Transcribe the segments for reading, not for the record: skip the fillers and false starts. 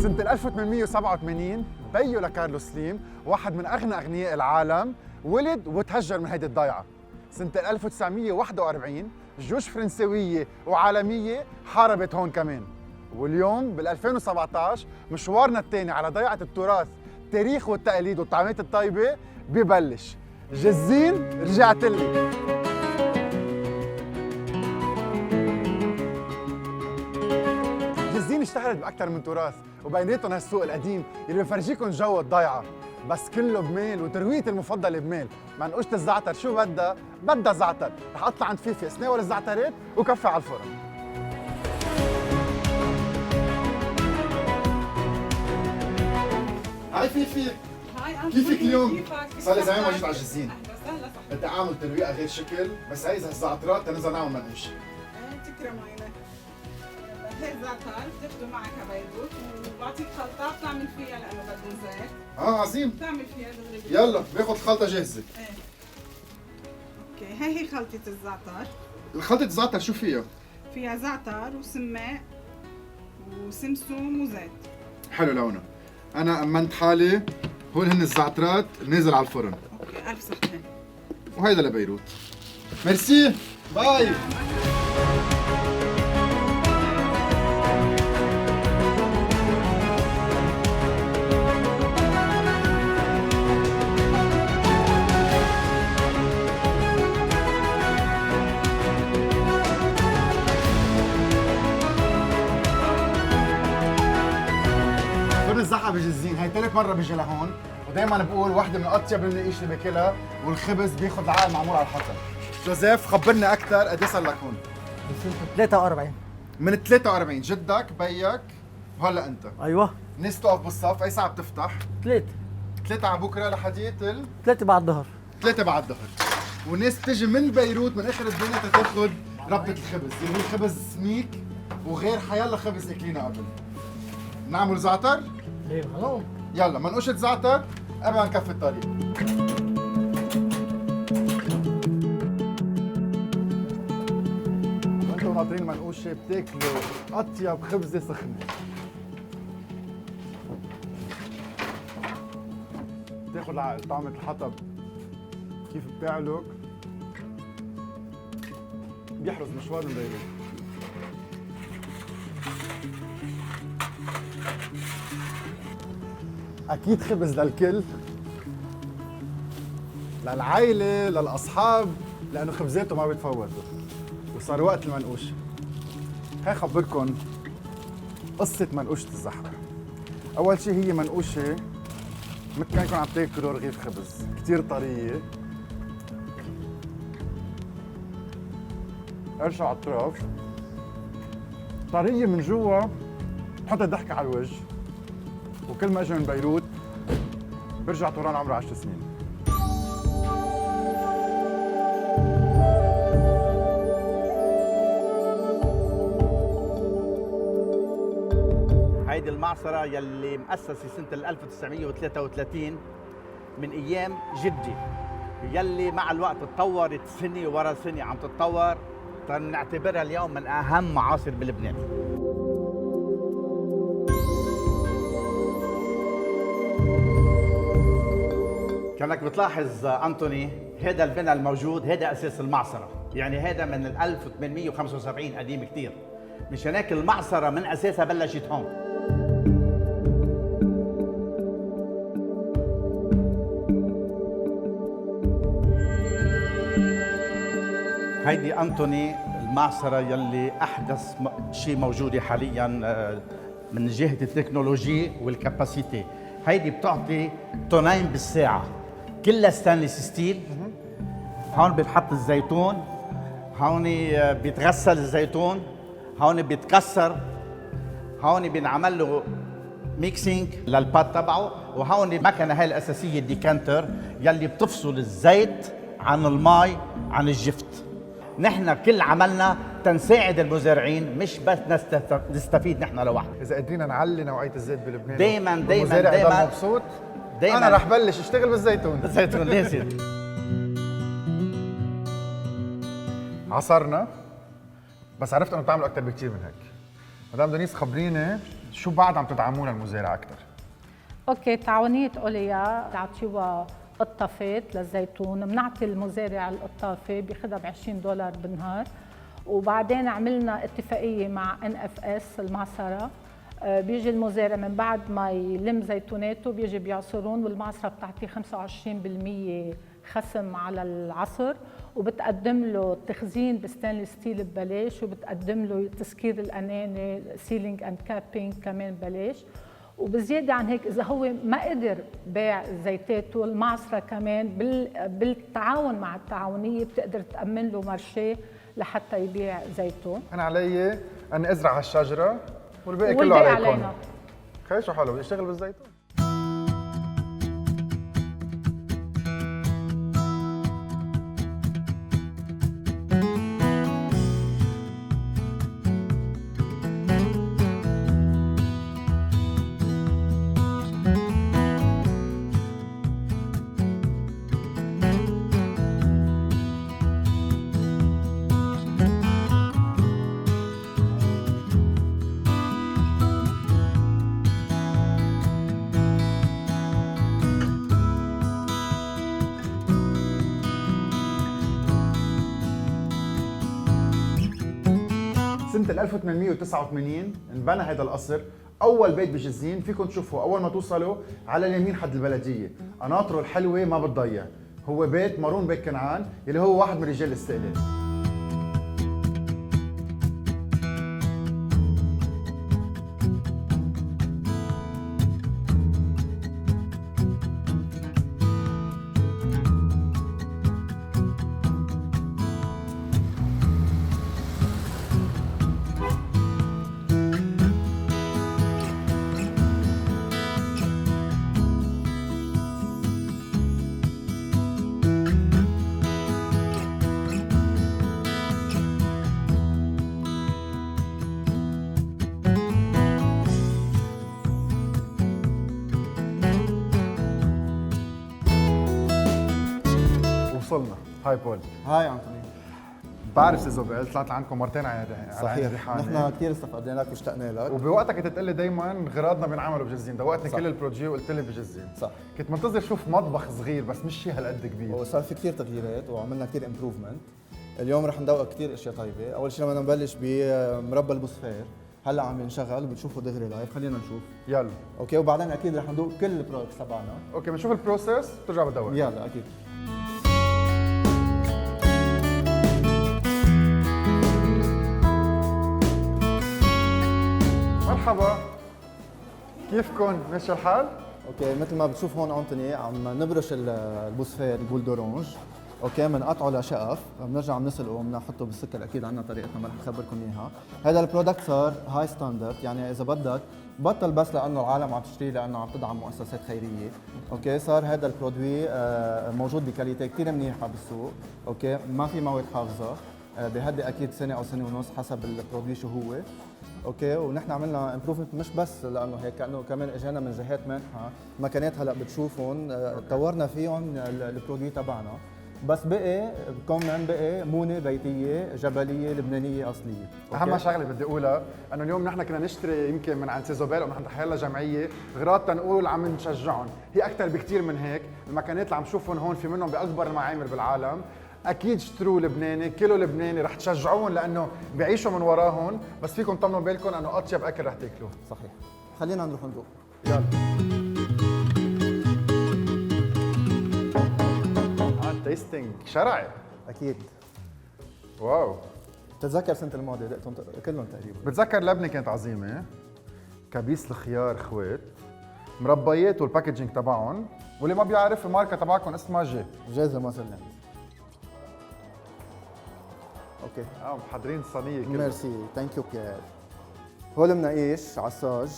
سنة 1887 بيو لكارلوس سليم واحد من أغنى أغنياء العالم ولد وتهجر من هيدي الضيعة. سنة 1941 جيوش فرنسوية وعالمية حاربت هون كمان. واليوم بال 2017 مشوارنا الثاني على ضيعة التراث، التاريخ والتقاليد والطعمات الطيبة ببلش. جزين رجعت لي. جزين اشتهرت بأكثر من تراث، وبيناتهم هالسوق القديم اللي بفرجيكم جو الضيعة، بس كله بميل وترويتي المفضلة بميل. منقوشة الزعتر شو بدها؟ بدها زعتر. رح اطلع عند فيفي اسناول الزعترات وكفي على الفرن. هاي فيفي، هاي كيفك اليوم؟ صار لي زمان ما جيت على جزين. جزين. اهلا وسهلا. بدي اعمل ترويقة غير شكل، بس هي الزعترات تنزل نعمل منقوشة. تكرم عينك. هي زعتر بتاخده معك على بيروت وبعطيك خلطة بتعمل فيها لأنه بدهم زيت. عظيم. بتعمل فيها دغري. يلا باخذ الخلطة جاهزة. ايه. اوكي، هي خلطة الزعتر. الخلطة الزعتر شو فيها؟ فيها زعتر وسماق وسمسم وزيت. حلو لونه. أنا أمنت حالي، هون هن الزعترات نازل على الفرن. اوكي، ألف صحتين. وهيدا لبيروت. ميرسي، باي. فرن الزحمة بجزين، هي ثالث مرة بيجي لهون، ودايما بقول واحدة من أطيب المناقيش اللي باكلها، والخبز بياخذ العقل معمول على الحطب. جوزيف خبرنا أكثر قد إيه صار لك هون؟ سنة 43. من 43 جدك بيك وهلا أنت. ايوه الناس تقف بالصف، أي ساعة بتفتح؟ 3 3 على بكرة لحديت 3 بعد الظهر. 3 بعد الظهر. والناس بتجي من بيروت من آخر الدنيا تاخذ ربطة الخبز، اللي هو خبز سميك وغير حيلا خبز أكلينا قبل. نعمل زعتر؟ ايه خلاص. يلا منقوشة زعتر قبل ما نكفي الطريق. وانتم ناطرين المنقوشة بتاكلوا أطيب خبزة سخنة. بتاخد العقل طعمة الحطب كيف بتعلق، بيحرز مشوار من بيروت. أكيد خبز للكل، للعائلة للأصحاب، لأنه خبزاته ما بيتفوتوا. وصار وقت المنقوشة. خليني أخبركم قصة منقوشة الزحمة. أول شيء هي منقوشة مثل ما يكون عم تاكلوا رغيف خبز، كتير طرية. قرشة على الأطراف، طرية من جوا، تحط الضحكة على الوجه. وكل ما اجى من بيروت برجع طوران عمره 10 سنين. هيدي المعصرة يلي مؤسسة سنة 1933 من أيام جدي، يلي مع الوقت تطورت سنة ورا سنة عم تتطور، نعتبرها اليوم من أهم معاصر بلبنان. كانك بتلاحظ أنطوني، هذا البناء الموجود هذا أساس المعصرة، يعني هذا من 1875 قديم كتير. مشان هيك المعصرة من أساسها بلشت هون. هيدي أنطوني المعصرة يلي أحدث شيء موجودة حالياً من جهة التكنولوجيا والكاباسيتي. هيدي بتعطي طنين بالساعة، كلها ستانلس ستيل. هون بيتحط الزيتون، هون بيتغسل الزيتون، هون بيتكسر، هون بينعمل له ميكسينج للباد تبعه، وهون المكنة هاي الأساسية الديكانتر يلي بتفصل الزيت عن المي عن الجفت. نحن كل عملنا تنساعد المزارعين، مش بس نستفيد نحن لوحدنا. إذا قدرنا نعلي نوعية الزيت بلبنان دايماً والمزارع دايماً يضل مبسوط، دايماً أنا رح بلش أشتغل بالزيتون. الزيتون لازم. عصرنا، بس عرفت إنه بتعملوا أكثر بكثير من هيك. مدام دنيس خبريني شو بعد عم تدعمونا المزارع اكثر؟ اوكي، تعاونية اولياء تعطيوها قطافات للزيتون، بنعطي المزارع القطافه بياخذها ب $20 بالنهار. وبعدين عملنا اتفاقيه مع NFS المعصره، بيجي المزارع من بعد ما يلم زيتوناته بيجي بيعصرون، والمعصره بتعطيه 25% خصم على العصر، وبتقدم له تخزين بستانلس ستيل ببلاش، وبتقدم له تسكير الاناني سيلينج اند كابينج كمان ببلاش. وبزياده عن هيك اذا هو ما قدر بيع زيتاته، المعصره كمان بالتعاون مع التعاونيه بتقدر تامن له مارشيه لحتى يبيع زيته. انا علي ان ازرع هالشجره والباقي كله عليكم. علينا. خي شو حلو، بدي اشتغل بالزيتون. سنة 1889 انبنى هذا القصر، أول بيت بجزين فيكم تشوفوا أول ما توصلوا على اليمين حد البلدية، قناطره الحلوة ما بتضيع، هو بيت مارون بيت كنعان يلي هو واحد من رجال الاستقلال. وصلنا. هاي بول. هاي أنطوني. بعرف سيزوبيل، طلعت لعندكم مرتين على صحيح، ريحانة. نحن كثير استفدنا لك واشتقنا لك. وبوقتها كنت تقول لي دايما غراضنا بينعملوا بجزين، دوقتني صح. كل البروجي وقلت لي بجزين. صح. كنت منتظر اشوف مطبخ صغير بس مش شيء هالقد كبير. وصار في كثير تغييرات وعملنا كثير امبروفمنت. اليوم رح ندوق كثير اشياء طيبه، اول شيء بدنا نبلش بمربى البوسفير، هلا عم ينشغل وبتشوفوا دغري لايف، خلينا نشوف. يلا. اوكي، وبعدين اكيد رح ندوق كل البرودكتس تبعنا. اوكي بنشوف البروسيس بترجع بدور. يلا اكيد. مرحبا، كيفكم؟ ماشي الحال؟ اوكي، مثل ما بتشوف هون انطوني عم نبرش البوسفير البول دورانج. اوكي، بنقطعه لشقف، بنرجع بنسلقه وبنحطه بالسكر، اكيد عندنا طريقتنا ما رح نخبركم اياها. هذا البرودكت صار هاي ستاندرد، يعني اذا بدك بطل بس لانه العالم عم تشتريه لانه عم تدعم مؤسسات خيريه. اوكي، صار هذا البرودوي موجود بكاليتي كثير منيحه بالسوق. اوكي، ما في مواد حافظه، بهدي اكيد سنه او سنه ونص حسب البرودوي شو هو. اوكي، ونحن عملنا امبروفمنت مش بس لانه هيك، كانه كمان اجانا من جهات مانحه، مكانات هلا بتشوفهم طورنا فيهم البرودوي تبعنا، بس بقي كمان بقي مونه بيتيه جبليه لبنانيه اصليه. اهم شغله بدي اقولها انه اليوم نحن كنا نشتري يمكن من عند سيزوبيل او من عند حيلا جمعيه اغراض تنقول عم نشجعهم، هي اكثر بكثير من هيك. المكانات اللي عم نشوفهم هون في منهم باكبر المعامل بالعالم، اكيد اشتروا لبناني، كيلو لبناني رح تشجعوهم لانه بيعيشوا من وراهم، بس فيكم طمنوا بالكم انه اطيب اكل رح تاكلوه. صحيح، خلينا نروح ندوق. يلا. تيستينج شرعي. اكيد. واو. بتتذكر سنه الماضيه دقتهم كلهم تقريبا. بتذكر لبنه كانت عظيمه، كبيس الخيار اخوات، مربيات والباكجينج تبعهم، واللي ما بيعرف الماركه تبعكم اسمها جي. جاهزه ما صرنا. اوكي. محضرين الصينيه كلها. ميرسي، ثانك يو بيير. هول مناقيش عصاج.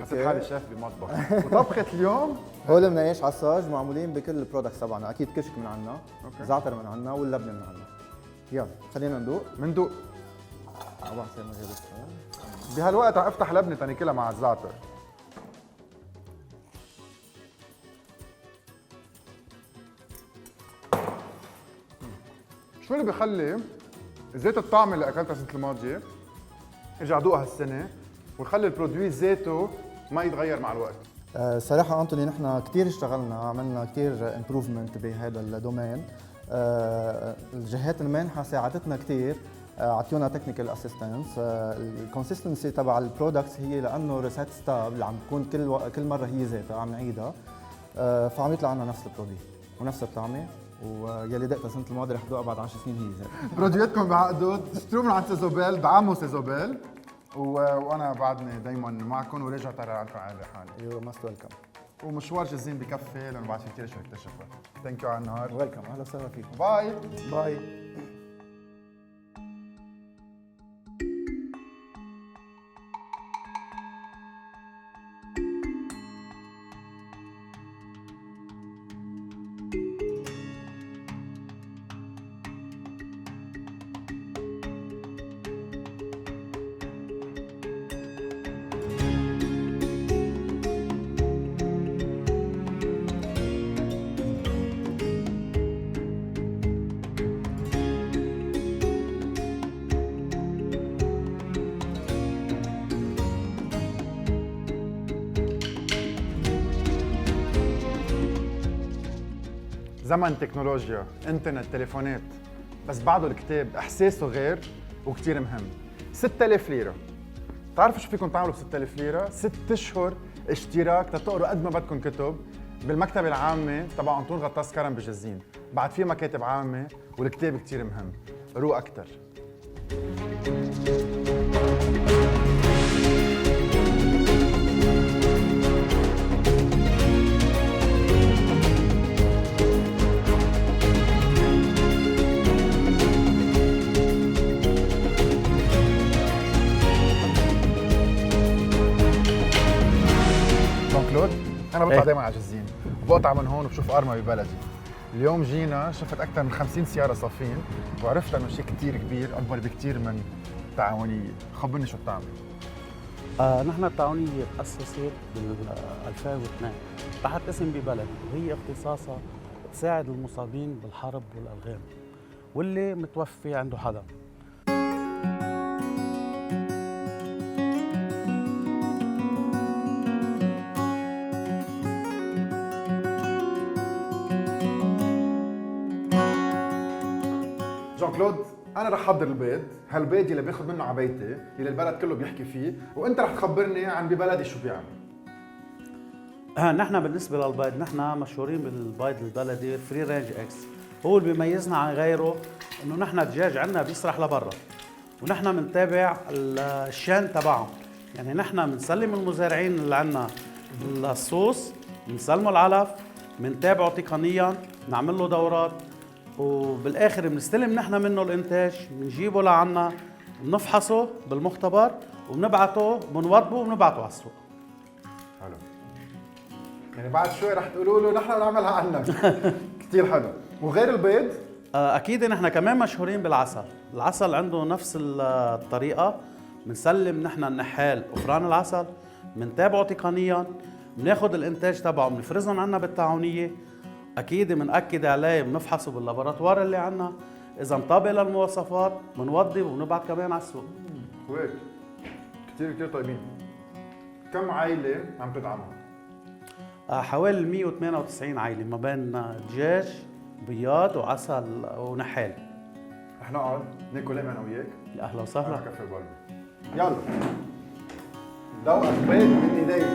حسيت حالي شيف بمطبخ. وطبخه اليوم هول مناقيش عصاج معمولين بكل البرودكتس تبعنا، اكيد كشك من عنا، زعتر من عنا، واللبنه من عنا. يلا خلينا ندوق. مندوق. عم بحسن ما جابت. بهالوقت عم افتح لبنه تاني كلها مع الزعتر. شو اللي بيخلي زيت الطعم اللي اكلتها السنه الماضيه ارجع ادوقها هالسنه ويخلي البرودوي ذاته ما يتغير مع الوقت. صراحة أنتوني نحن كثير اشتغلنا، عملنا كثير امبروفمنت بهذا الدومين. الجهات المانحة ساعدتنا كثير، عطيونا تكنيكال اسيستنس. الكونسستنسي تبع البرودكتس هي لانه ريسيت ستابل، عم تكون كل مره هي ذاتها عم نعيدها، فعم يطلع لنا نفس البرودوي ونفس الطعمه، ويلي دقتها السنه الماضيه رح تدوقها بعد 10 سنين هي ذاتها. برودوياتكم بعقدوا، اشتروا من عند سيزوبيل، دعموا سيزوبيل، وانا بعدني دايما معكم وراجع ترى لكم على حالي. يو ماست ويلكم. ومشوار جزين بكفي لانه بعد في كثير اشياء اكتشفها. ثانك يو على النهار. ويلكم، اهلا وسهلا فيكم. باي باي. زمن تكنولوجيا، انترنت، تليفونات، بس بعده الكتاب احساسه غير وكتير مهم. 6000 ليره. بتعرفوا شو فيكم تعملوا ب 6000 ليره؟ 6 اشهر اشتراك تقروا قد ما بدكم كتب بالمكتبه العامه تبع انطون غطاس كرم بجزين. بعد في مكاتب عامه والكتاب كتير مهم. قروا اكثر. كلود، انا بطلع دائما على جزين وبقطع من هون وبشوف ارما ببلدي. اليوم جينا شفت اكثر من 50 سياره صافين وعرفت انه شيء كثير كبير، اكبر بكثير من التعاونيه. خبرني شو بتعمل. نحن التعاونية تأسست بال 2002 تحت اسم ببلدي، وهي اختصاصها تساعد المصابين بالحرب والألغام واللي متوفي عنده حدا. جون كلود، انا رح احضر البيض، هالبيض يلي باخذ منه عبايتي، يلي البلد كله بيحكي فيه، وانت رح تخبرني عن ببلدي شو بيعمل. نحن بالنسبة للبيض نحن مشهورين بالبيض البلدي فري رينج اكس. هو اللي بيميزنا عن غيره انه نحن الدجاج عندنا بيسرح لبرا، ونحن بنتابع الشان تبعهم. يعني نحن بنسلم المزارعين اللي عندنا الصوص، بنسلمه العلف، بنتابعه تقنيا، بنعمل له دورات، وبالاخر بنستلم نحن منه الانتاج، بنجيبه لعنا، بنفحصه بالمختبر وبنبعته، بنوضبه وبنبعته على السوق. حلو. يعني بعد شوي رح تقولوا له نحن بنعملها عنك. كثير حلو. وغير البيض؟ اكيد نحن كمان مشهورين بالعسل. العسل عنده نفس الطريقه، بنسلم نحن النحال افران العسل، بنتابعه تقنيا، بناخذ الانتاج تبعه بنفرزهم عنا بالتعاونيه، اكيد بنأكد عليه، بنفحصه باللابوراتوار اللي عنا، اذا انطبق للمواصفات بنوضب وبنبعت كمان على السوق. كويس. كثير طيبين. كم عائله عم تدعمهم؟ حوالي 198 عائله ما بين دجاج، بياض وعسل ونحال. رح نقعد ناكل انا وياك. يا اهلا وسهلا. على كفر برضه. يلا. دوقك بيض من ايدي.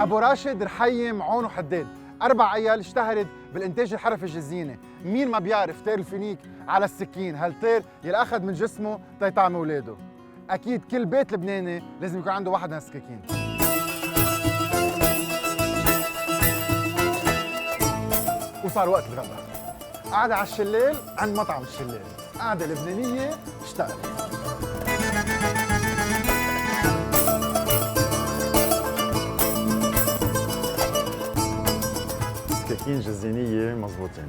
ابو راشد، رحيم، عون وحداد، 4 عيال اشتهرت بالانتاج الحرفي الجزينه. مين ما بيعرف طير الفينيك على السكين، هالطير يلي اخذ من جسمه تيطعم اولاده. اكيد كل بيت لبناني لازم يكون عنده واحد من هالسكاكين. وصار وقت الغداء. قاعده على الشلال عند مطعم الشلال، قاعده لبنانيه اشتغلت. سكاكين جزينية مزبوطين،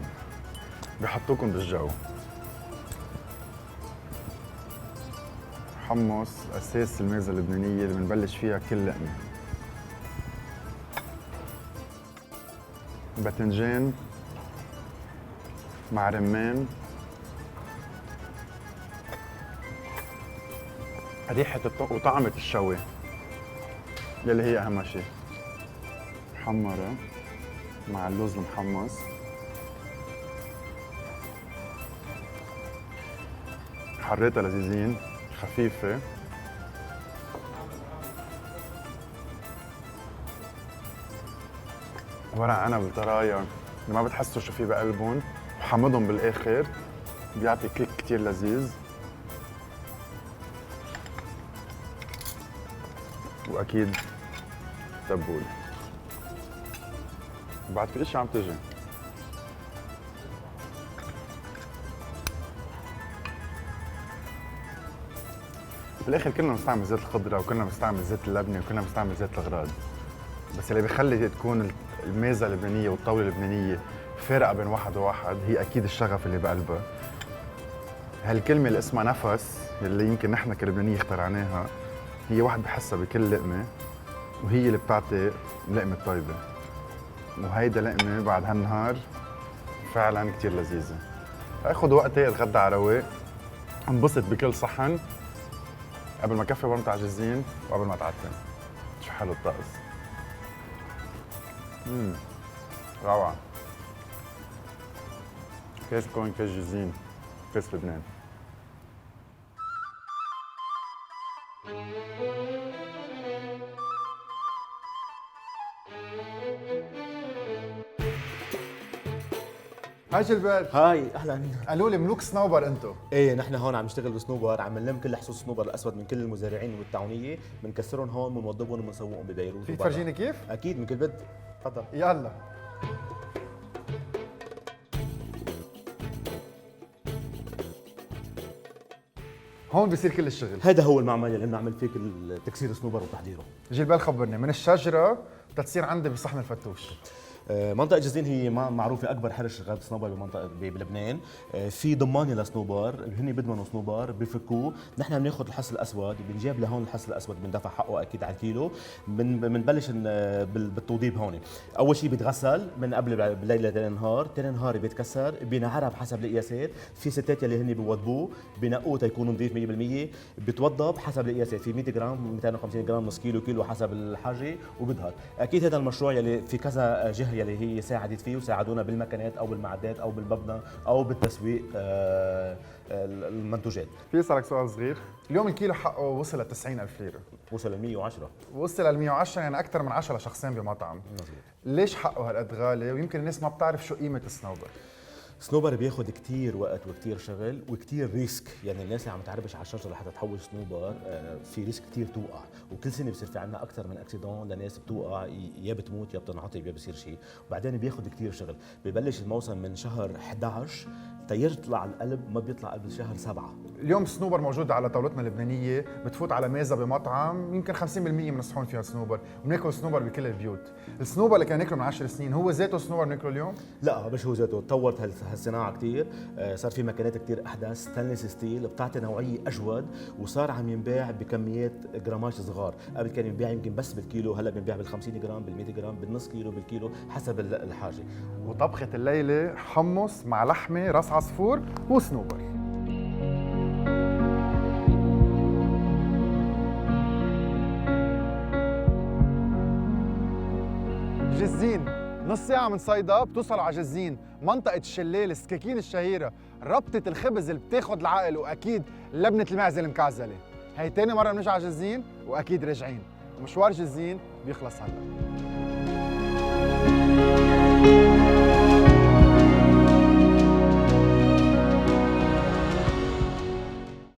بحطوكم بالجو. حمص اساس الميزه اللبنانيه اللي بنبلش فيها كل لقمه. باذنجان مع رمان، ريحه وطعمه الشوي يلي هي اهم شيء. محمره مع اللوز المحمص، حريتها لذيذين خفيفة. ورق عنب الطرايا اللي ما بتحسوا شو في بقلبهم، وحمضهم بالاخر بيعطي كيك كتير لذيذ. واكيد تبول. بعد في اشي عم تجي. بالاخر كلنا بنستعمل زيت الخضره وكلنا بنستعمل زيت اللبنه وكلنا بنستعمل زيت الاغراض، بس اللي بيخلي تكون الميزه اللبنانيه والطاوله اللبنانيه فارقه بين واحد وواحد هي اكيد الشغف اللي بقلبها. هالكلمه اللي اسمها نفس اللي يمكن نحن كلبنانيه اخترعناها، هي واحد بحسها بكل لقمه، وهي اللي بتعطي لقمه طيبه. وهيدا لقمه بعد هالنهار فعلا كتير لذيذه. اخذ وقتي اتغدى على رواق، انبسط بكل صحن قبل ما كفي ورمت على جزين وقبل ما اتعتم. شو حلو الطقس. روعة. كيس كون كيس جزين كيس لبنان. هاي جلبال، هاي اهلا. قالوا لي ملوك صنوبر انتو. ايه نحن هون عم نشتغل بصنوبر، عم نلم كل حصص الصنوبر الاسود من كل المزارعين والتعاونيه، بنكسرهم هون بنوضبهم وبنسوقهم ببيروت. فيك تفرجيني كيف؟ اكيد من كل بد. تفضل. يلا. هون بصير كل الشغل. هذا هو المعمل اللي بنعمل فيه كل تكسير الصنوبر وتحضيره. جلبال خبرني من الشجره تتصير عندي بصحن الفتوش. منطقة جزين هي معروفة أكبر حرش غابة صنوبر بمنطقة بلبنان. في ضمانة لصنوبر، هن بدمنوا صنوبر بفكوه، نحن بناخذ الحص الأسود، بنجيب لهون الحص الأسود بندفع حقه أكيد على الكيلو، بنبلش بالتوضيب هون. أول شيء بيتغسل من قبل بليلة تاني نهار، تاني نهار بيتكسر، بينعرب حسب القياسات، في ستات يلي هن بيوضبوه، بنقوه تيكون نظيف 100%، بيتوضب حسب القياسات، في 100 جرام، 250 جرام، نص كيلو، كيلو حسب الحاجة وبيظهر. أكيد هذا المشروع يلي في كذا جهة يلي هي ساعدت فيه وساعدونا بالمكانات او بالمعدات او بالمبنى او بالتسويق المنتوجات. في اسالك سؤال صغير، اليوم الكيلو حقه وصل ل 90,000 ليره. وصل ل 110. وصل ل 110 يعني اكثر من 10 شخصين بمطعم. ليش حقه هالقد غالي؟ ويمكن الناس ما بتعرف شو قيمه الصنوبر. صنوبر بياخذ كثير وقت وكثير شغل وكثير ريسك، يعني الناس اللي عم تعربش على الشجره لحتى تحول صنوبر في ريسك كثير توقع، وكل سنه بصير في عندنا اكثر من اكسيدون لناس بتوقع، يا بتموت يا بتنعطب يا بصير شيء، وبعدين بياخذ كثير شغل. ببلش الموسم من شهر 11 تيطلع القلب، ما بيطلع قبل شهر 7. اليوم الصنوبر موجود على طاولتنا اللبنانيه، بتفوت على ميزه بمطعم يمكن 50% من الصحون فيها صنوبر، وبناكل صنوبر بكل البيوت. الصنوبر اللي كان ناكله من 10 سنين هو ذاته صنوبر بناكله اليوم؟ لا مش هو ذاته، تطورت هالصناعه كثير، صار في ماكينات كثير احدث، ستانلس ستيل بتعطي نوعيه اجود، وصار عم ينباع بكميات جراماج صغار، قبل كان ينباع يمكن بس بالكيلو، هلا بينباع بال 50 جرام، بال 100 جرام، بالنص كيلو، بالكيلو حسب الحاجه. وطبخه الليله حمص مع لحمه راس عصفور وصنوبر. جزين نص ساعة من صيدا بتوصلوا على جزين، منطقة الشلال، السكاكين الشهيرة، ربطة الخبز اللي بتاخد العقل، وأكيد لبنة المعزة المكعزلة. هي تاني مرة بنرجع على جزين وأكيد راجعين، ومشوار جزين بيخلص هلا.